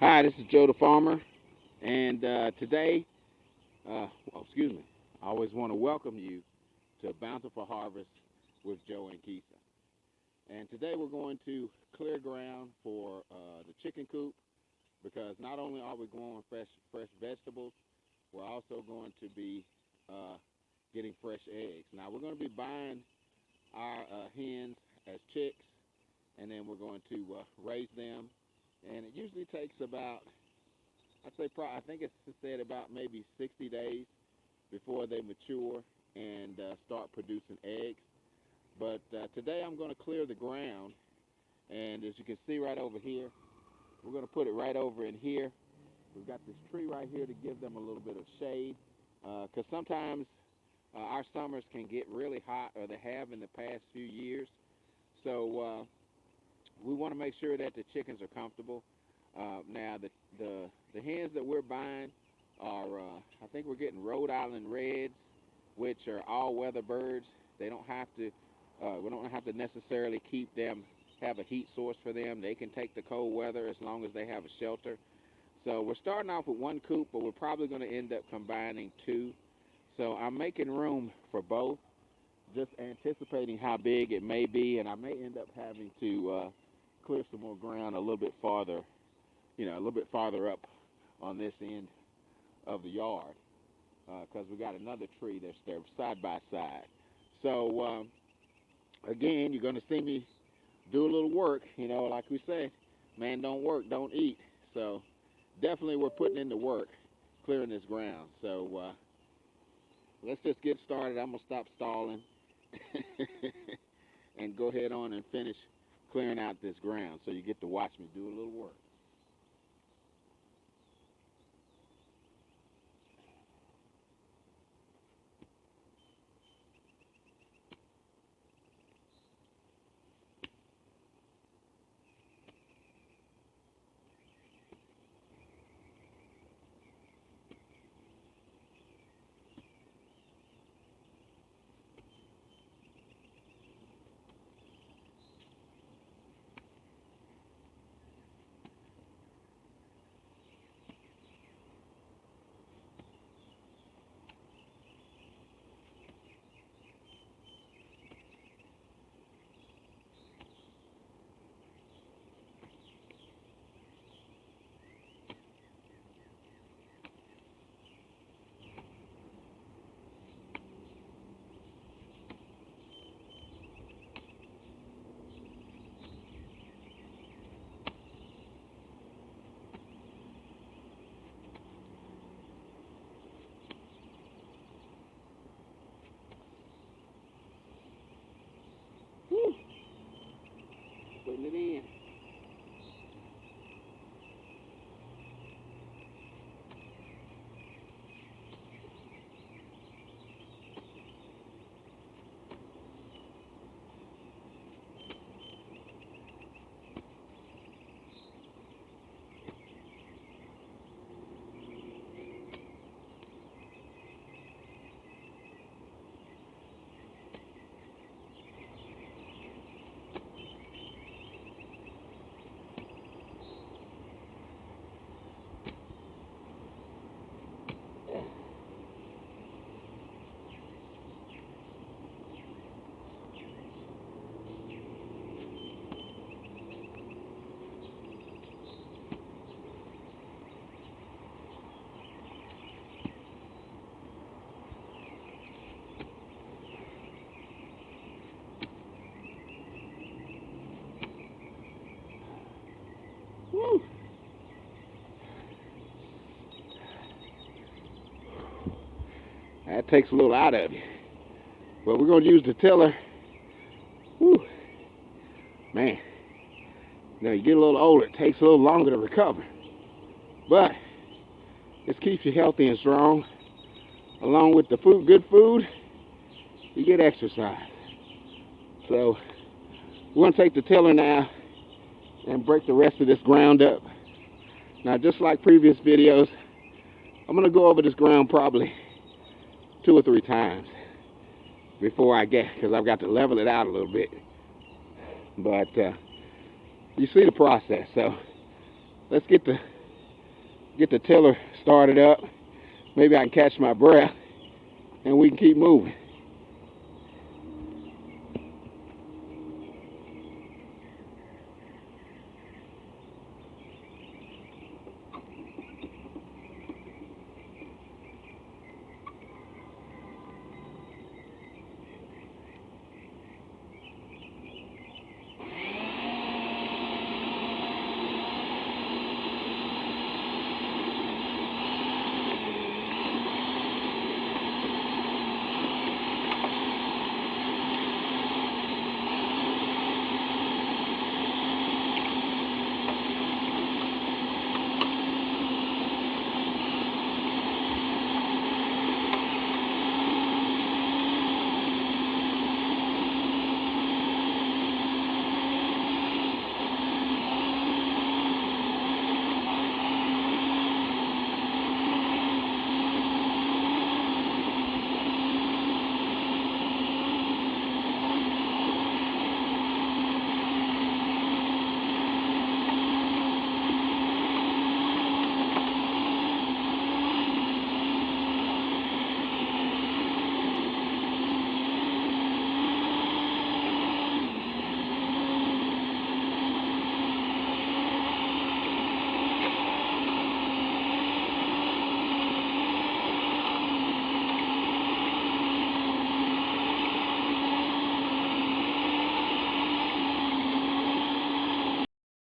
Hi, this is Joe the Farmer, and today, excuse me, I always want to welcome you to Bountiful Harvest with Joe and Keisha. And today we're going to clear ground for the chicken coop because not only are we growing fresh vegetables, we're also going to be uh, getting fresh eggs. Now we're going to be buying our hens as chicks, and then we're going to raise them. And it usually takes about I'd say I think it's said about maybe 60 days before they mature and start producing eggs. But today I'm going to clear the ground, and as you can see right over here, we're going to put it right over in here. We've got this tree right here to give them a little bit of shade, because sometimes our summers can get really hot, or they have in the past few years. So we want to make sure that the chickens are comfortable. Now the hens that we're buying are I think we're getting Rhode Island Reds, which are all weather birds. They don't have to we don't have to necessarily have a heat source for them. They can take the cold weather as long as they have a shelter. So we're starting off with one coop, but we're probably going to end up combining two. So I'm making room for both, just anticipating how big it may be, and I may end up having to clear some more ground a little bit farther, a little bit farther up on this end of the yard because we got another tree that's there side by side. So again, you're going to see me do a little work. Like we say, man, don't work, don't eat. So definitely we're putting in the work, clearing this ground. So let's just get started. I'm gonna stop stalling and go ahead on and finish clearing out this ground so you get to watch me do a little work. Whew, putting it in. Woo. That takes a little out of you. But we're going to use the tiller. Whew. Man, you get a little older, it takes a little longer to recover. But this keeps you healthy and strong. Along with the good food, you get exercise. So we're going to take the tiller now and break the rest of this ground up. Now, just like previous videos, I'm going to go over this ground probably 2 or 3 times before because I've got to level it out a little bit. But you see the process. So let's get the get the tiller started up. Maybe I can catch my breath and we can keep moving.